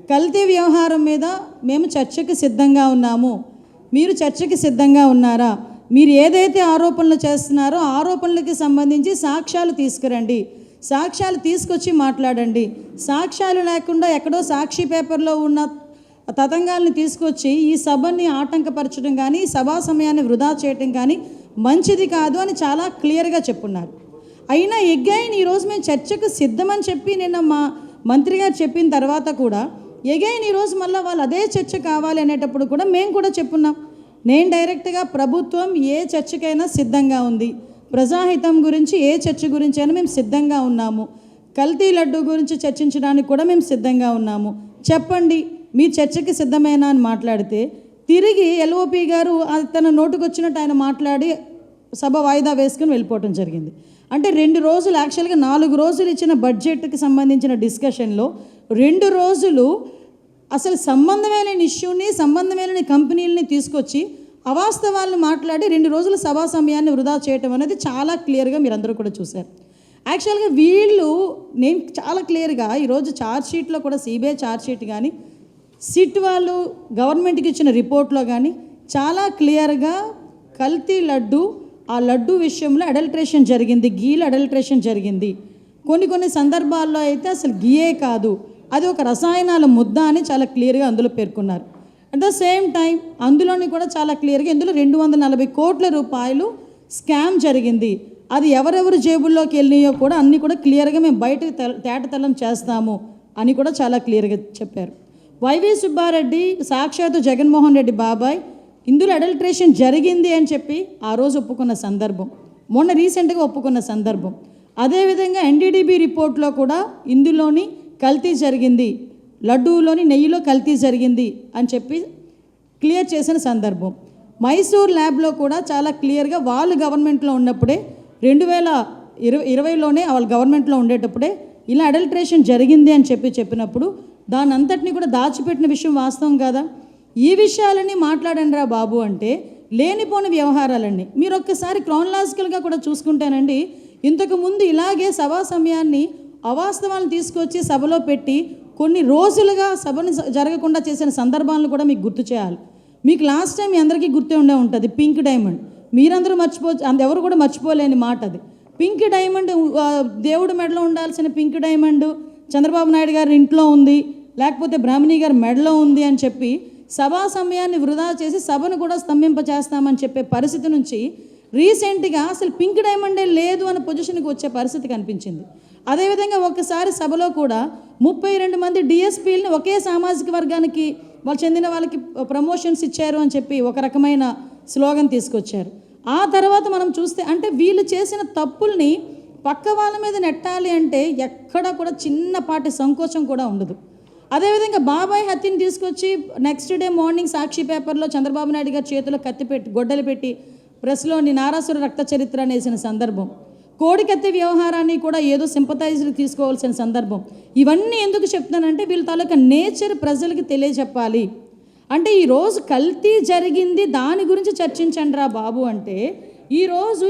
కల్తీ వ్యవహారం మీద మేము చర్చకి సిద్ధంగా ఉన్నాము, మీరు చర్చకి సిద్ధంగా ఉన్నారా? మీరు ఏదైతే ఆరోపణలు చేస్తున్నారో ఆరోపణలకి సంబంధించి సాక్ష్యాలు తీసుకురండి, సాక్ష్యాలు తీసుకొచ్చి మాట్లాడండి. సాక్ష్యాలు లేకుండా ఎక్కడో సాక్షి పేపర్లో ఉన్న తతంగాల్ని తీసుకొచ్చి ఈ సభని ఆటంకపరచడం కానీ, సభా సమయాన్ని వృధా చేయటం కానీ మంచిది కాదు అని చాలా క్లియర్గా చెప్పున్నారు. అయినా ఎగైన్ ఈరోజు మేము చర్చకు సిద్ధమని చెప్పి నిన్న మా మంత్రి గారు చెప్పిన తర్వాత కూడా ఎగైన్ ఈరోజు మళ్ళీ వాళ్ళు అదే చర్చ కావాలి అనేటప్పుడు కూడా మేము కూడా చెప్పున్నాం. నేను డైరెక్ట్గా ప్రభుత్వం ఏ చర్చకైనా సిద్ధంగా ఉంది, ప్రజాహితం గురించి ఏ చర్చ గురించి అయినా మేము సిద్ధంగా ఉన్నాము, కల్తీ లడ్డు గురించి చర్చించడానికి కూడా మేము సిద్ధంగా ఉన్నాము, చెప్పండి మీ చర్చకి సిద్ధమేనా అని మాట్లాడితే తిరిగి ఎల్ఓపి గారు తన నోటుకొచ్చినట్టు ఆయన మాట్లాడి సభ వాయిదా వేసుకుని వెళ్ళిపోవటం జరిగింది. అంటే 2 రోజులు, యాక్చువల్గా 4 రోజులు ఇచ్చిన బడ్జెట్కి సంబంధించిన డిస్కషన్లో 2 రోజులు అసలు సంబంధమైన ఇష్యూని, సంబంధమైన కంపెనీలని తీసుకొచ్చి అవాస్తవాలను మాట్లాడి 2 రోజుల సభా సమయాన్ని వృధా చేయటం అనేది చాలా క్లియర్గా మీరందరూ కూడా చూశారు. యాక్చువల్గా వీళ్ళు, నేను చాలా క్లియర్గా ఈరోజు ఛార్జ్షీట్లో కూడా సిబిఐ ఛార్జ్షీట్ కానీ సిట్ వాళ్ళు గవర్నమెంట్కి ఇచ్చిన రిపోర్ట్లో కానీ చాలా క్లియర్గా కల్తీ లడ్డు, ఆ లడ్డు విషయంలో అడల్ట్రేషన్ జరిగింది, గీల అడల్ట్రేషన్ జరిగింది. కొన్ని సందర్భాల్లో అయితే అసలు గీయే కాదు, అది ఒక రసాయనాల ముద్ద అని చాలా క్లియర్గా అందులో పేర్కొన్నారు. అట్ ద సేమ్ టైం అందులోని కూడా చాలా క్లియర్గా ఇందులో 240 కోట్ల రూపాయలు స్కామ్ జరిగింది. అది ఎవరెవరు జేబుల్లోకి వెళ్ళినాయో కూడా అన్నీ కూడా క్లియర్గా మేము బయటకు తేటతెల్లం చేస్తాము అని కూడా చాలా క్లియర్గా చెప్పారు. వైవి సుబ్బారెడ్డి సాక్షాత్తు జగన్మోహన్ రెడ్డి బాబాయ్ ఇందులో అడల్ట్రేషన్ జరిగింది అని చెప్పి ఆ రోజు ఒప్పుకున్న సందర్భం, మొన్న రీసెంట్గా ఒప్పుకున్న సందర్భం. అదేవిధంగా ఎన్డీడీబీ రిపోర్ట్లో కూడా ఇందులోని కల్తీ జరిగింది, లడ్డూలోని నెయ్యిలో కల్తీ జరిగింది అని చెప్పి క్లియర్ చేసిన సందర్భం. మైసూర్ ల్యాబ్లో కూడా చాలా క్లియర్గా వాళ్ళు గవర్నమెంట్లో ఉన్నప్పుడే 2020లోనే వాళ్ళు గవర్నమెంట్లో ఉండేటప్పుడే ఇలా అడల్ట్రేషన్ జరిగింది అని చెప్పినప్పుడు దాని అంతటిని కూడా దాచిపెట్టిన విషయం వాస్తవం కదా. ఈ విషయాలన్నీ మాట్లాడండి రా బాబు అంటే లేనిపోని వ్యవహారాలన్నీ. మీరు ఒక్కసారి క్రానలాజికల్గా కూడా చూసుకుంటేనండి, ఇంతకుముందు ఇలాగే సభా సమయాన్ని అవాస్తవాలను తీసుకొచ్చి సభలో పెట్టి కొన్ని రోజులుగా సభను జరగకుండా చేసిన సందర్భాలను కూడా మీకు గుర్తు చేయాలి. మీకు లాస్ట్ టైం మీ అందరికీ గుర్తే ఉంటుంది పింక్ డైమండ్. మీరందరూ ఎవరు కూడా మర్చిపోలేని మాట అది. పింక్ డైమండ్, దేవుడి మెడలో ఉండాల్సిన పింక్ డైమండ్ చంద్రబాబు నాయుడు గారి ఇంట్లో ఉంది, లేకపోతే బ్రాహ్మణి గారి మెడలో ఉంది అని చెప్పి సభా సమయాన్ని వృధా చేసి సభను కూడా స్తంభింపచేస్తామని చెప్పే పరిస్థితి నుంచి రీసెంట్గా అసలు పింక్ డైమండే లేదు అనే పొజిషన్కి వచ్చే పరిస్థితి కనిపించింది. అదేవిధంగా ఒకసారి సభలో కూడా 32 మంది డిఎస్పీలని ఒకే సామాజిక వర్గానికి వాళ్ళు చెందిన వాళ్ళకి ప్రమోషన్స్ ఇచ్చారు అని చెప్పి ఒక రకమైన స్లోగన్ తీసుకొచ్చారు. ఆ తర్వాత మనం చూస్తే అంటే వీళ్ళు చేసిన తప్పుల్ని పక్క వాళ్ళ మీద నెట్టాలి అంటే ఎక్కడ కూడా చిన్నపాటి సంకోచం కూడా ఉండదు. అదేవిధంగా బాబాయ్ హత్యని తీసుకొచ్చి నెక్స్ట్ డే మార్నింగ్ సాక్షి పేపర్లో చంద్రబాబు నాయుడు గారి చేతిలో కత్తి పెట్టి గొడ్డలు పెట్టి ప్రెస్లోని నారాసుర రక్త చరిత్ర అనేసిన సందర్భం, కోడికత్తి వ్యవహారాన్ని కూడా ఏదో సింపథైజర్లు తీసుకోవాల్సిన సందర్భం. ఇవన్నీ ఎందుకు చెప్తానంటే వీళ్ళ తాలూకా నేచర్ ప్రజలకి తెలియజెప్పాలి. అంటే ఈరోజు కల్తీ జరిగింది దాని గురించి చర్చించండి రా బాబు అంటే ఈరోజు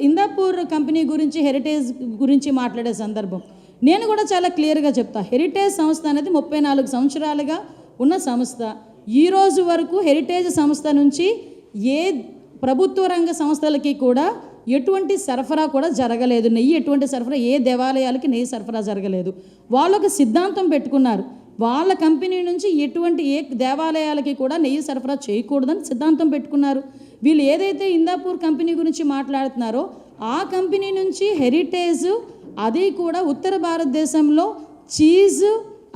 ఇందాపూర్ కంపెనీ గురించి, హెరిటేజ్ గురించి మాట్లాడే సందర్భం నేను కూడా చాలా క్లియర్గా చెప్తా. హెరిటేజ్ సంస్థ అనేది 34 సంవత్సరాలుగా ఉన్న సంస్థ. ఈరోజు వరకు హెరిటేజ్ సంస్థ నుంచి ఏ ప్రభుత్వ రంగ సంస్థలకి కూడా ఎటువంటి సరఫరా కూడా జరగలేదు. నెయ్యి ఎటువంటి సరఫరా, ఏ దేవాలయాలకి నెయ్యి సరఫరా జరగలేదు. వాళ్ళు ఒక సిద్ధాంతం పెట్టుకున్నారు, వాళ్ళ కంపెనీ నుంచి ఏ దేవాలయాలకి కూడా నెయ్యి సరఫరా చేయకూడదని సిద్ధాంతం పెట్టుకున్నారు. వీళ్ళు ఏదైతే ఇందాపూర్ కంపెనీ గురించి మాట్లాడుతున్నారో ఆ కంపెనీ నుంచి హెరిటేజ్, అది కూడా ఉత్తర భారతదేశంలో చీజ్,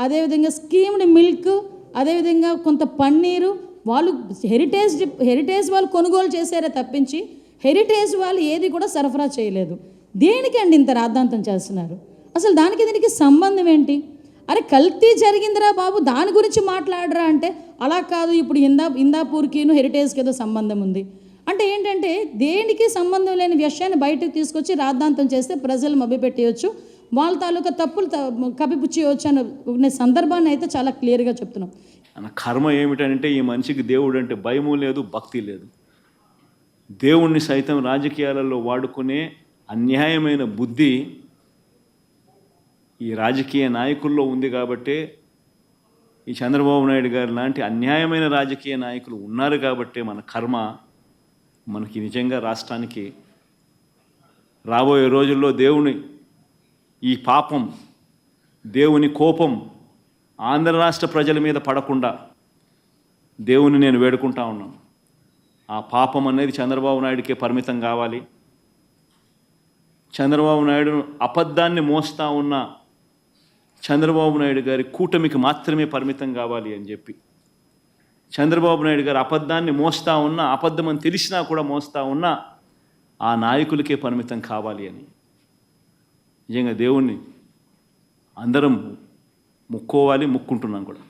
అదేవిధంగా స్కీమ్డ్ మిల్క్, అదేవిధంగా కొంత పన్నీరు వాళ్ళు హెరిటేజ్ వాళ్ళు కొనుగోలు చేశారే తప్పించి హెరిటేజ్ వాళ్ళు ఏది కూడా సరఫరా చేయలేదు. దేనికి అండి ఇంత రాద్ధాంతం చేస్తున్నారు? అసలు దానికి దీనికి సంబంధం ఏంటి? అరే కల్తీ జరిగిందిరా బాబు దాని గురించి మాట్లాడరా అంటే అలా కాదు, ఇప్పుడు ఇందాపూర్కిను హెరిటేజ్కి ఏదో సంబంధం ఉంది అంటే ఏంటంటే దేనికి సంబంధం లేని విషయాన్ని బయటకు తీసుకొచ్చి రాద్ధాంతం చేస్తే ప్రజలు మభ్యపెట్టేయచ్చు, వాళ్ళ తాలూకా తప్పులు కప్పిపుచ్చేయచ్చు అనే సందర్భాన్ని అయితే చాలా క్లియర్గా చెప్తున్నాం. అన్న కర్మ ఏమిటంటే ఈ మనిషికి దేవుడు అంటే భయము లేదు, భక్తి లేదు. దేవుణ్ణి సైతం రాజకీయాలలో వాడుకునే అన్యాయమైన బుద్ధి ఈ రాజకీయ నాయకుల్లో ఉంది. కాబట్టి ఈ చంద్రబాబు నాయుడు గారు లాంటి అన్యాయమైన రాజకీయ నాయకులు ఉన్నారు కాబట్టే మన కర్మ మనకి నిజంగా రాష్ట్రానికి రాబోయే రోజుల్లో దేవుని ఈ పాపం, దేవుని కోపం ఆంధ్ర రాష్ట్ర ప్రజల మీద పడకుండా దేవుని నేను వేడుకుంటా ఉన్నాను. ఆ పాపం అనేది చంద్రబాబు నాయుడికే పరిమితం కావాలి. చంద్రబాబు నాయుడు అబద్ధాన్ని మోస్తా ఉన్న చంద్రబాబు నాయుడు గారి కూటమికి మాత్రమే పరిమితం కావాలి అని చెప్పి, చంద్రబాబు నాయుడు గారు అబద్ధాన్ని మోస్తా ఉన్నా, అబద్ధం అని తెలిసినా కూడా మోస్తా ఉన్నా ఆ నాయకులకే పరిమితం కావాలి అని నిజంగా దేవుణ్ణి అందరం ముక్కోవాలి, ముక్కుంటున్నాం కూడా.